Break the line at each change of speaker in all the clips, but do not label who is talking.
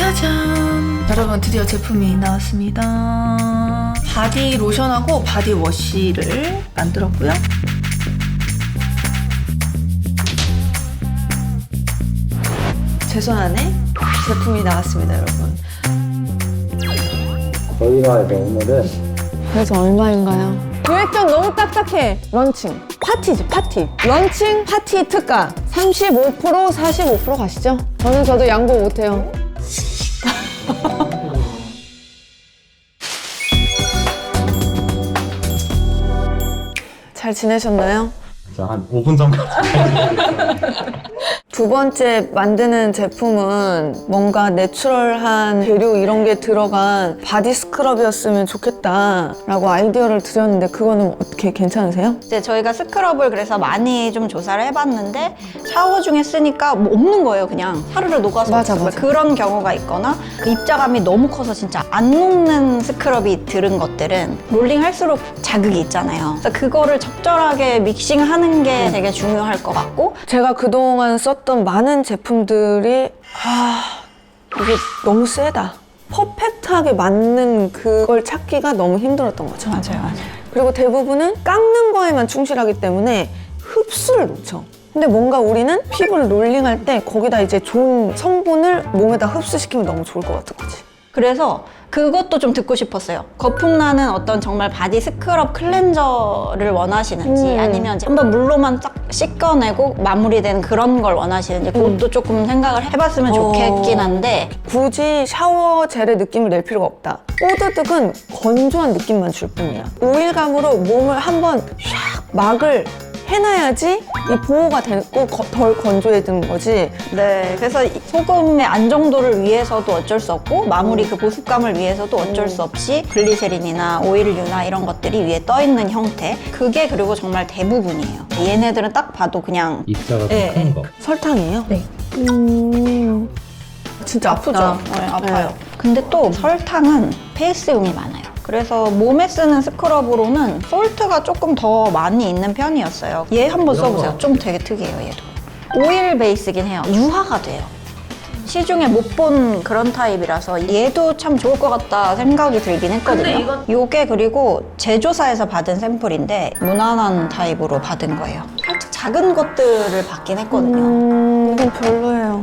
짜잔! 여러분 드디어 제품이 나왔습니다. 바디 로션하고 바디 워시를 만들었고요. 제 손 안에 제품이 나왔습니다, 여러분.
저희가 이제 오늘은
그래서 얼마인가요? 계획전 너무 딱딱해. 런칭. 파티지, 파티. 런칭 파티 특가. 35%, 45% 가시죠? 저도 양보 못해요. 잘 지내셨나요?
한 5분 전까지
두 번째 만드는 제품은 뭔가 내추럴한 재료 이런 게 들어간 바디 스크럽이었으면 좋겠다라고 아이디어를 드렸는데 그거는 어떻게 괜찮으세요?
이제 저희가 스크럽을 그래서 많이 좀 조사를 해봤는데 샤워 중에 쓰니까 뭐 없는 거예요. 그냥 하루를 녹아서
맞아,
없어요.
맞아.
그런 경우가 있거나 그 입자감이 너무 커서 진짜 안 녹는 스크럽이 들은 것들은 롤링할수록 자극이 있잖아요. 그래서 그거를 적절하게 믹싱하는 게 되게 중요할 것 같고
제가 그동안 썼던 많은 제품들이 이게 너무 세다. 퍼펙트하게 맞는 그걸 찾기가 너무 힘들었던 거죠.
맞아요.
그리고 대부분은 깎는 거에만 충실하기 때문에 흡수를 놓쳐. 근데 뭔가 우리는 피부를 롤링할 때 거기다 이제 좋은 성분을 몸에다 흡수시키면 너무 좋을 것 같은 거지.
그래서 그것도 좀 듣고 싶었어요. 거품 나는 어떤 정말 바디 스크럽 클렌저를 원하시는지 아니면 이제 한번 물로만 딱 씻겨내고 마무리된 그런 걸 원하시는지 그것도 조금 생각을 해봤으면 좋겠긴 한데
굳이 샤워 젤의 느낌을 낼 필요가 없다. 뽀드득은 건조한 느낌만 줄 뿐이야. 오일감으로 몸을 한번 샥 막을 해놔야지 이 보호가 되고 덜 건조해지는 거지.
네, 그래서 이 소금의 안정도를 위해서도 어쩔 수 없고 마무리 그 보습감을 위해서도 어쩔 수 없이 글리세린이나 오일류나 이런 것들이 위에 떠 있는 형태. 그게 그리고 정말 대부분이에요. 얘네들은 딱 봐도 그냥
입자가
네.
큰 거.
설탕이에요?
네.
진짜 아프죠?
네, 아파요. 근데 또 설탕은 페이스용이 많아요. 그래서 몸에 쓰는 스크럽으로는 솔트가 조금 더 많이 있는 편이었어요. 얘 한번 써보세요. 좀 되게 특이해요, 얘도. 오일 베이스긴 해요. 유화가 돼요. 시중에 못 본 그런 타입이라서 얘도 참 좋을 것 같다 생각이 들긴 했거든요. 요게 그리고 제조사에서 받은 샘플인데 무난한 타입으로 받은 거예요. 살짝 작은 것들을 받긴 했거든요.
이건 별로예요.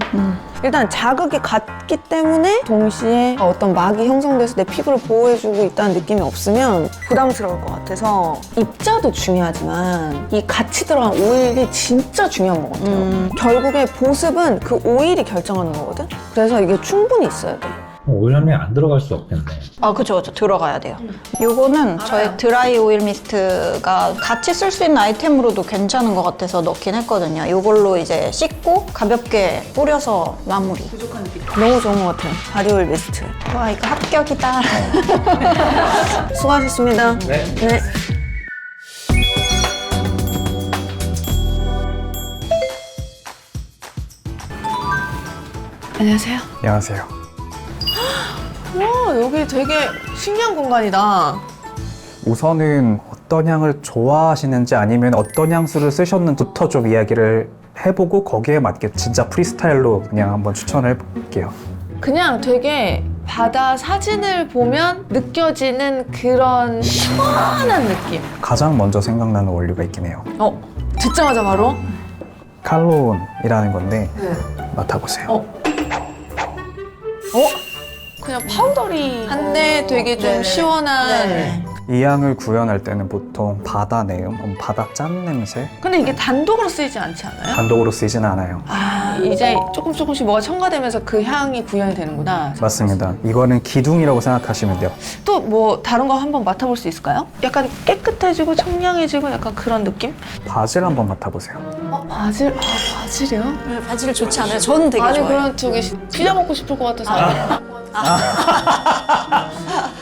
일단 자극이 같기 때문에 동시에 어떤 막이 형성돼서 내 피부를 보호해주고 있다는 느낌이 없으면 부담스러울 것 같아서 입자도 중요하지만 이 같이 들어간 오일이 진짜 중요한 것 같아요. 결국에 보습은 그 오일이 결정하는 거거든? 그래서 이게 충분히 있어야 돼.
오일 함량이 안 들어갈 수 없겠네.
아, 그쵸. 들어가야 돼요. 요거는 저의 드라이 오일 미스트가 같이 쓸 수 있는 아이템으로도 괜찮은 것 같아서 넣긴 했거든요. 요걸로 이제 씻고 가볍게 뿌려서 마무리.
너무 좋은 것 같아요. 바디오일 미스트.
와, 이거 합격이다.
수고하셨습니다.
네.
네.
안녕하세요.
안녕하세요.
와, 여기 되게 신기한 공간이다.
우선은 어떤 향을 좋아하시는지 아니면 어떤 향수를 쓰셨는지부터 좀 이야기를 해보고 거기에 맞게 진짜 프리스타일로 그냥 한번 추천을 해볼게요.
그냥 되게 바다 사진을 보면 느껴지는 그런 시원한 느낌.
가장 먼저 생각나는 원료가 있긴 해요.
듣자마자 바로
칼론이라는 건데 맡아보세요.
그냥 파우더리 한데 되게 좀
네네.
시원한.
네.
이 향을 구현할 때는 보통 바다 내음, 바다 짠 냄새
근데 이게 단독으로 쓰이지 않지 않아요?
단독으로 쓰이지는 않아요.
이제 조금씩 뭐가 첨가되면서 그 향이 구현이 되는구나.
맞습니다. 이거는 기둥이라고 생각하시면 돼요.
또 뭐 다른 거 한번 맡아볼 수 있을까요? 약간 깨끗해지고 청량해지고 약간 그런 느낌?
바질 한번 맡아보세요.
바질? 바질이요?
네, 바질 좋지 않아요? 저는 되게
아니
좋아해요.
그런 저기 피자 먹고 싶을 것 같아서.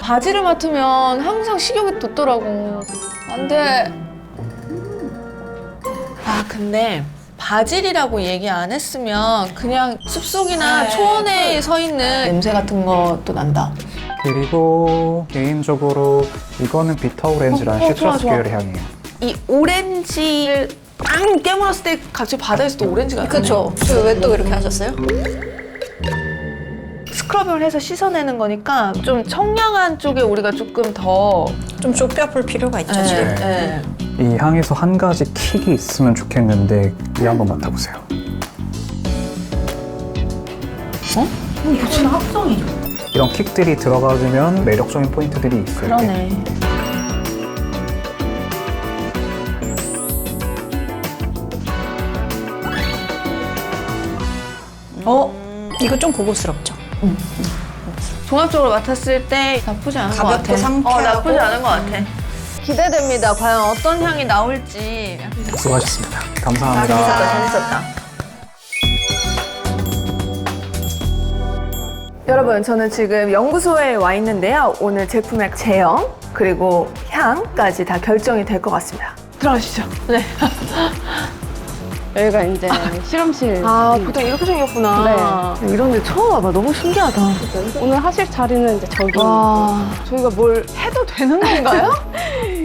바질을 맡으면 항상 식욕이 돋더라고. 안 돼. 근데 바질이라고 얘기 안 했으면 그냥 숲속이나 초원에 서 있는 냄새 같은 것도 난다.
그리고 개인적으로 이거는 비터 오렌지라는
좋아,
시트러스
좋아.
계열의 향이에요.
이 오렌지를 앙 깨물었을 때 갑자기 바다에서 또 오렌지가 나네.
그쵸. 왜 또 이렇게 하셨어요?
스크러빙을 해서 씻어내는 거니까 좀 청량한 쪽에 우리가 조금 더
좀 좁혀볼 필요가 있죠, 지금.
네.
이 향에서 한 가지 킥이 있으면 좋겠는데 이 한번 맡아보세요.
무슨 합성이죠?
이런 킥들이 들어가주면 매력적인 포인트들이 있어요.
그러네.
이거 좀 고급스럽죠?
종합적으로 맡았을 때 나쁘지 않은 것 같아.
가볍고 상쾌하고.
나쁘지 않은 것 같아. 기대됩니다. 과연 어떤 향이 나올지.
수고하셨습니다. 감사합니다.
재밌었다. 여러분, 저는 지금 연구소에 와 있는데요. 오늘 제품의 제형 그리고 향까지 다 결정이 될 것 같습니다. 들어가시죠. 네.
여기가 이제 실험실.
보통 이렇게 생겼구나. 네. 이런 데 처음 와봐. 너무 신기하다.
오늘 하실 자리는 이제 저기.
와, 저희가 뭘 해도 되는 건가요?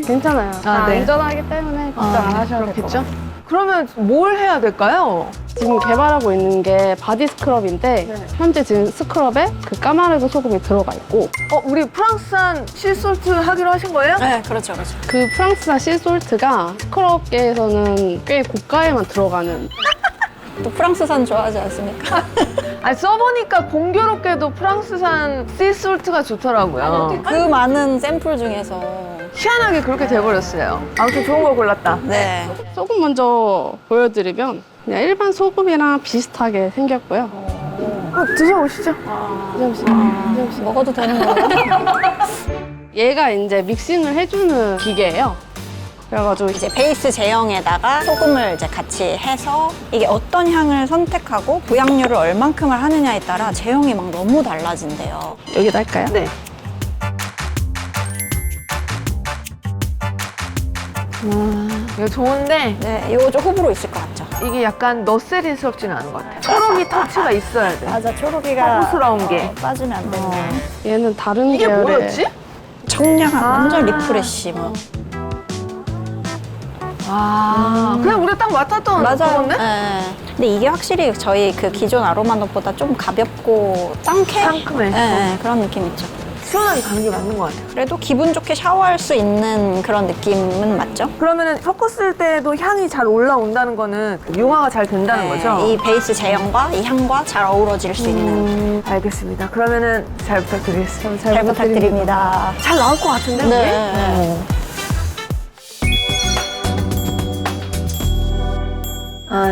괜찮아요. 다
네.
안전하기 때문에 걱정 안 하셔도 될 것 같아요.
그러면 뭘 해야 될까요?
지금 개발하고 있는 게 바디 스크럽인데 현재 지금 스크럽에 그 까마르도 소금이 들어가 있고
우리 프랑스산 실솔트 하기로 하신 거예요?
네, 그렇죠, 그렇죠.
그 프랑스산 씨솔트가 스크럽계에서는 꽤 고가에만 들어가는
또 프랑스산 좋아하지 않습니까?
아니, 써보니까 공교롭게도 프랑스산 씨솔트가 좋더라고요.
그 많은 샘플 중에서.
희한하게 그렇게 돼버렸어요. 아무튼 좋은 걸 골랐다.
네.
소금 먼저 보여드리면 그냥 일반 소금이랑 비슷하게 생겼고요.
드셔보시죠.
잠시.
먹어도 되는 거예요?
얘가 이제 믹싱을 해주는 기계예요. 그래가지고
이제 베이스 제형에다가 소금을 이제 같이 해서 이게 어떤 향을 선택하고 부양률을 얼만큼을 하느냐에 따라 제형이 막 너무 달라진대요.
여기다 할까요?
네. 이거 좋은데
네, 이거 좀 호불호 있을 것 같죠?
이게 약간 너세린스럽지는 않은 것 같아요. 초록이 터치가 있어야 돼.
맞아, 초록이가
호소스러운 게.
빠지면 안 되네.
얘는 다른
이게
계열의
뭐였지?
청량한 완전 리프레쉬 막.
그냥 우리가 딱 맡았던 그건데?
네. 근데 이게 확실히 저희 그 기존 아로마넛보다 좀 가볍고
상큼해.
네, 그런 느낌 있죠.
시원하게 가는 게 맞는 것 같아요.
그래도 기분 좋게 샤워할 수 있는 그런 느낌은 맞죠?
그러면은 섞었을 때도 향이 잘 올라온다는 거는 융화가 잘 된다는 거죠?
이 베이스 제형과 이 향과 잘 어우러질 수 있는.
알겠습니다. 그러면은 잘 부탁드리겠습니다.
잘 부탁드립니다.
잘 나올 것 같은데?
네.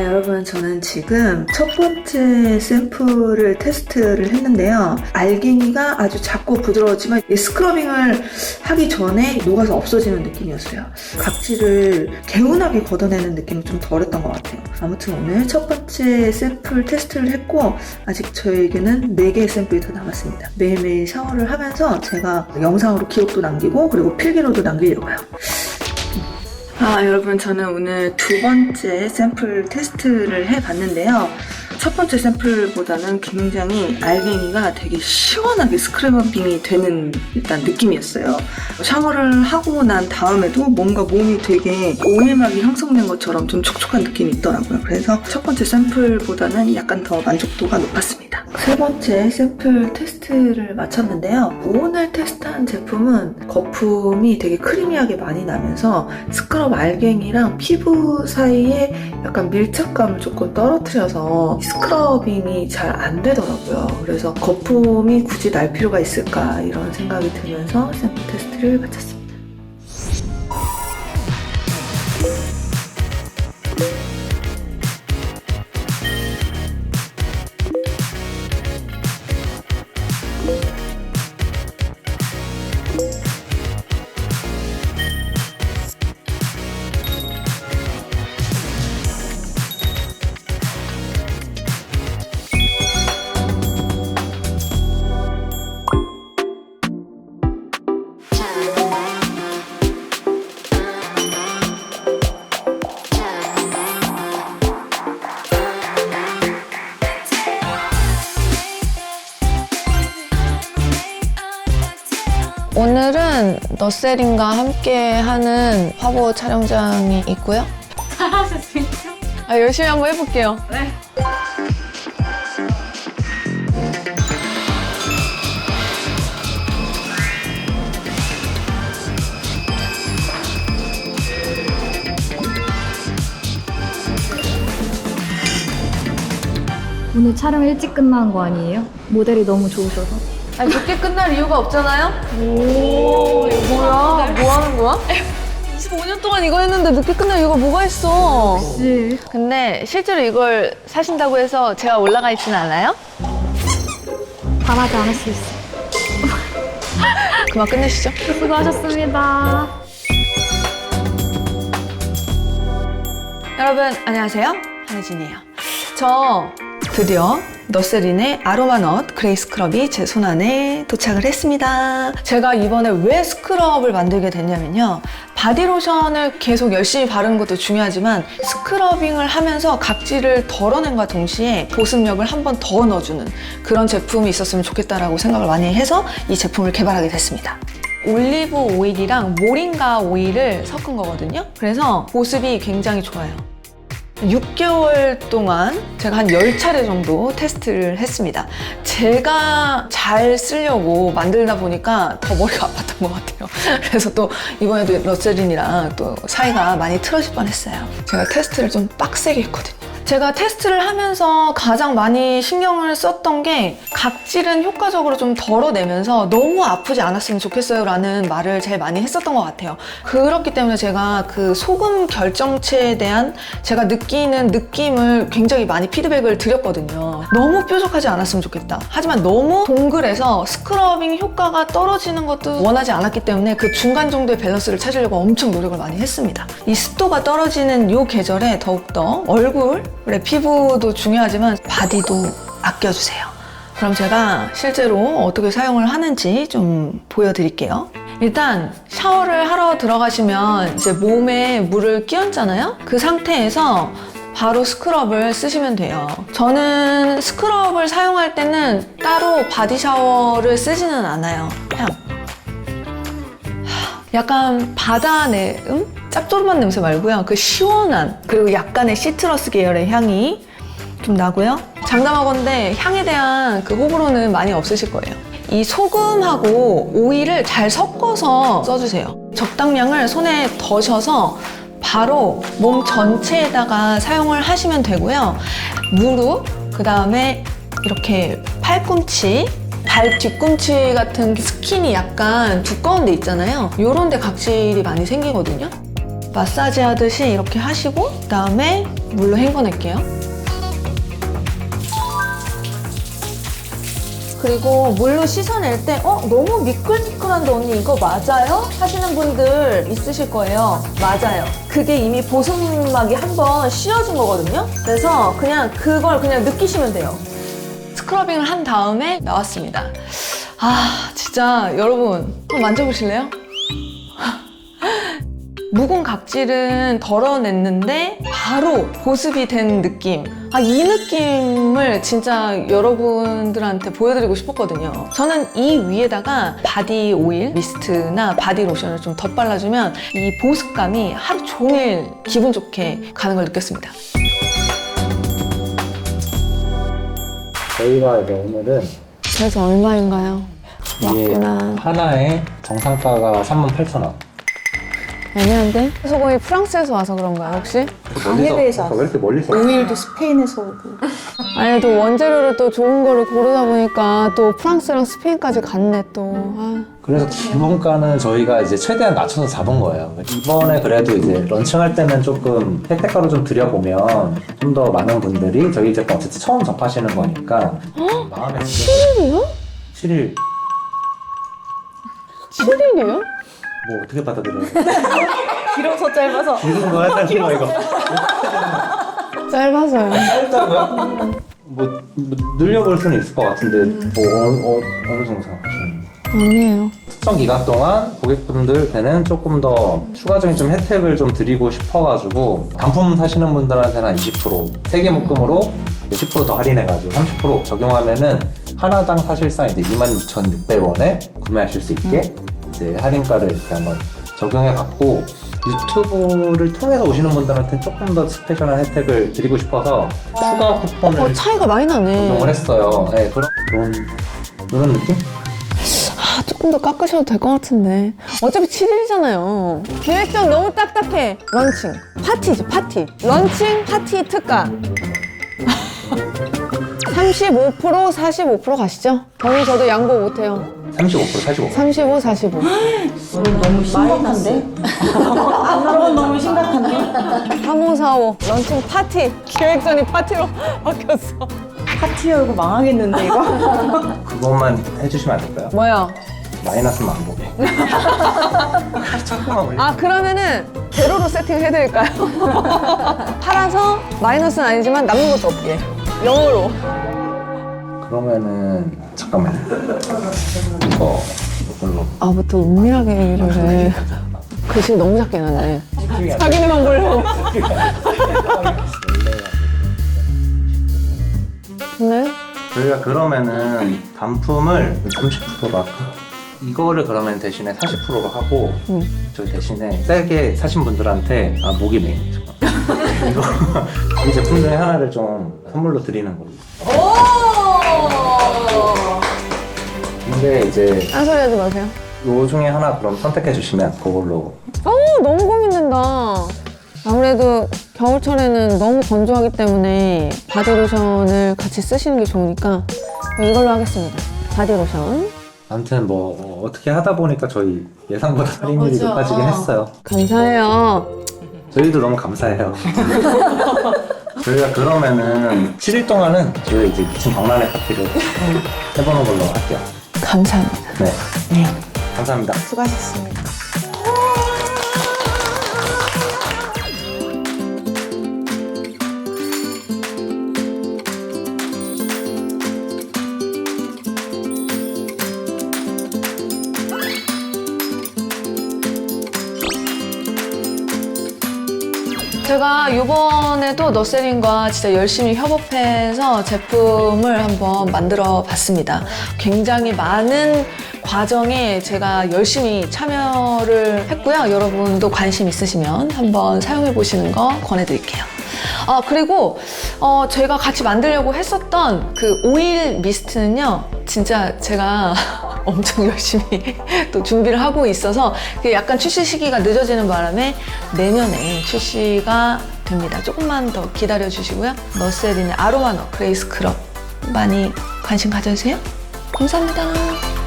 여러분, 저는 지금 첫 번째 샘플을 테스트를 했는데요. 알갱이가 아주 작고 부드러웠지만 이 스크러빙을 하기 전에 녹아서 없어지는 느낌이었어요. 각질을 개운하게 걷어내는 느낌이 좀 덜했던 것 같아요. 아무튼 오늘 첫 번째 샘플 테스트를 했고 아직 저에게는 4개의 샘플이 더 남았습니다. 매일매일 샤워를 하면서 제가 영상으로 기록도 남기고 그리고 필기로도 남기려고요. 여러분, 저는 오늘 두 번째 샘플 테스트를 해봤는데요. 첫 번째 샘플보다는 굉장히 알갱이가 되게 시원하게 스크래버빙이 되는 일단 느낌이었어요. 샤워를 하고 난 다음에도 뭔가 몸이 되게 오일막이 형성된 것처럼 좀 촉촉한 느낌이 있더라고요. 그래서 첫 번째 샘플보다는 약간 더 만족도가 높았습니다. 세 번째 샘플 테스트를 마쳤는데요. 오늘 테스트한 제품은 거품이 되게 크리미하게 많이 나면서 스크럽 알갱이랑 피부 사이에 약간 밀착감을 조금 떨어뜨려서 스크러빙이 잘 안 되더라고요. 그래서 거품이 굳이 날 필요가 있을까 이런 생각이 들면서 샘플 테스트를 마쳤습니다.
오늘은 너셀인과 함께 하는 화보 촬영장이 있고요. 열심히 한번 해볼게요. 네.
오늘 촬영 일찍 끝난 거 아니에요? 모델이 너무 좋으셔서.
아니, 늦게 끝날 이유가 없잖아요? 오, 이거 뭐야? 뭐 하는 거야? 25년 동안 이거 했는데 늦게 끝날 이유가 뭐가 있어?
혹시
근데 실제로 이걸 사신다고 해서 제가 올라가 있지는 않아요?
바라지 않을 수 있어.
그만 끝내시죠.
수고하셨습니다.
여러분 안녕하세요, 한혜진이에요. 저 드디어 너세린의 아로마넛 그레이 스크럽이 제 손안에 도착을 했습니다. 제가 이번에 왜 스크럽을 만들게 됐냐면요, 바디로션을 계속 열심히 바르는 것도 중요하지만 스크러빙을 하면서 각질을 덜어낸과 동시에 보습력을 한 번 더 넣어주는 그런 제품이 있었으면 좋겠다라고 생각을 많이 해서 이 제품을 개발하게 됐습니다. 올리브 오일이랑 모링가 오일을 섞은 거거든요. 그래서 보습이 굉장히 좋아요. 6개월 동안 제가 한 10차례 정도 테스트를 했습니다. 제가 잘 쓰려고 만들다 보니까 더 머리가 아팠던 것 같아요. 그래서 또 이번에도 러셀린이랑 또 사이가 많이 틀어질 뻔했어요. 제가 테스트를 좀 빡세게 했거든요. 제가 테스트를 하면서 가장 많이 신경을 썼던 게 각질은 효과적으로 좀 덜어내면서 너무 아프지 않았으면 좋겠어요 라는 말을 제일 많이 했었던 것 같아요. 그렇기 때문에 제가 그 소금 결정체에 대한 제가 느끼는 느낌을 굉장히 많이 피드백을 드렸거든요. 너무 뾰족하지 않았으면 좋겠다. 하지만 너무 동글해서 스크러빙 효과가 떨어지는 것도 원하지 않았기 때문에 그 중간 정도의 밸런스를 찾으려고 엄청 노력을 많이 했습니다. 이 습도가 떨어지는 이 계절에 더욱더 얼굴, 그래, 피부도 중요하지만 바디도 아껴주세요. 그럼 제가 실제로 어떻게 사용을 하는지 좀 보여드릴게요. 일단 샤워를 하러 들어가시면 이제 몸에 물을 끼얹잖아요. 그 상태에서 바로 스크럽을 쓰시면 돼요. 저는 스크럽을 사용할 때는 따로 바디 샤워를 쓰지는 않아요. 그냥 약간 바다 내음? 짭조름한 냄새 말고요. 그 시원한, 그리고 약간의 시트러스 계열의 향이 좀 나고요. 장담하건대 향에 대한 그 호불호는 많이 없으실 거예요. 이 소금하고 오일을 잘 섞어서 써주세요. 적당량을 손에 더셔서 바로 몸 전체에다가 사용을 하시면 되고요. 무릎, 그 다음에 이렇게 팔꿈치, 발 뒤꿈치 같은 스킨이 약간 두꺼운 데 있잖아요. 요런 데 각질이 많이 생기거든요. 마사지 하듯이 이렇게 하시고 그 다음에 물로 헹궈낼게요. 그리고 물로 씻어낼 때 너무 미끌미끌한데 언니 이거 맞아요? 하시는 분들 있으실 거예요. 맞아요. 그게 이미 보습막이 한번 씌워진 거거든요. 그래서 그냥 그걸 그냥 느끼시면 돼요. 스크러빙을 한 다음에 나왔습니다. 아, 진짜 여러분 한번 만져보실래요? 묵은 각질은 덜어냈는데 바로 보습이 된 느낌. 아, 이 느낌을 진짜 여러분들한테 보여드리고 싶었거든요. 저는 이 위에다가 바디 오일, 미스트나 바디 로션을 좀 덧발라주면 이 보습감이 하루 종일 기분 좋게 가는 걸 느꼈습니다.
저희가 이제 오늘은
그래서 얼마인가요?
이게
맞구나.
하나에 정상가가 38,000원.
애매한데? 소금이 프랑스에서 와서 그런가요, 혹시?
해외에서 왜 이렇게 멀리서?
오일도 스페인에서 오고.
아니, 또 원재료를 또 좋은 거를 고르다 보니까 또 프랑스랑 스페인까지 갔네, 또. 아.
그래서 기본가는 저희가 이제 최대한 낮춰서 잡은 거예요. 이번에 그래도 이제 런칭할 때는 조금 혜택가로 좀 드려보면 좀 더 많은 분들이 저희 제품 어쨌든 처음 접하시는 거니까 마음에
7일이요?
7일
7일이요?
뭐 어떻게 받아들여요?
길어서 짧아서.
길은 거야? 짧은 거 이거?
짧아서요.
짧다고요? 뭐 늘려볼 수는 있을 것 같은데 뭐 어느 정도 생각하시나요?
아니에요.
특정 기간 동안 고객분들한테는 조금 더 추가적인 좀 혜택을 좀 드리고 싶어가지고 단품 사시는 분들한테는 한 20%, 3개 묶음으로 10% 더 할인해가지고 30% 적용하면은 하나당 사실상 이제 26,600원에 구매하실 수 있게 이제 할인가를 이렇게 한번 적용해갖고 유튜브를 통해서 오시는 분들한테 조금 더 스페셜한 혜택을 드리고 싶어서 추가 쿠폰을
차이가 많이 나네.
적용을 했어요. 네, 그런 느낌?
아, 조금 더 깎으셔도 될 것 같은데. 어차피 7일이잖아요. 기획전 너무 딱딱해. 런칭. 파티죠, 파티. 런칭, 파티, 특가. 35%, 45% 가시죠? 저는 저도 양보 못해요.
35%, 45%.
35, 45.
너무 심각한데? 저건 너무 심각한데?
3545 런칭 파티 기획전이 파티로 바뀌었어.
파티 열고 망하겠는데 이거?
그것만 해주시면 안 될까요?
뭐요?
마이너스만 안 보게. 조금만 올려.
아 그러면은 제로로 세팅해드릴까요? 팔아서 마이너스는 아니지만 남는 것도 없게 0으로.
그러면은 잠깐만요. 이걸로.
아부터 은밀하게 얘기를 해. 글씨 너무 작게 해놨네. 자기네만 보려고. 네?
저희가 그러면은 단품을 30%로 할까? 이거를 그러면 대신에 40%로 하고 저희 대신에 세게 사신 분들한테 목이 메인 이거 이 제품 중에 하나를 좀 선물로 드리는 걸로. 근데 이제
딴 소리 하지 마세요.
요 중에 하나 그럼 선택해 주시면 그걸로.
너무 고민된다. 아무래도 겨울철에는 너무 건조하기 때문에 바디로션을 같이 쓰시는 게 좋으니까 이걸로 하겠습니다. 바디로션.
아무튼 뭐 어떻게 하다 보니까 저희 예상보다 할인율이 높아지긴 했어요.
감사해요.
저희도 너무 감사해요. 저희가 그러면은 7일 동안은 저희 이제 미친 박람회 파티를 해보는 걸로 할게요.
감사합니다.
네. 감사합니다.
수고하셨습니다. 제가 이번에도 너셀린과 진짜 열심히 협업해서 제품을 한번 만들어 봤습니다. 굉장히 많은 과정에 제가 열심히 참여를 했고요. 여러분도 관심 있으시면 한번 사용해 보시는 거 권해드릴게요. 그리고 제가 같이 만들려고 했었던 그 오일 미스트는요, 진짜 제가 엄청 열심히 또 준비를 하고 있어서 약간 출시 시기가 늦어지는 바람에 내년에 출시가 됩니다. 조금만 더 기다려 주시고요. 너셀린의 아로마너 그레이 스크럽 많이 관심 가져주세요. 감사합니다.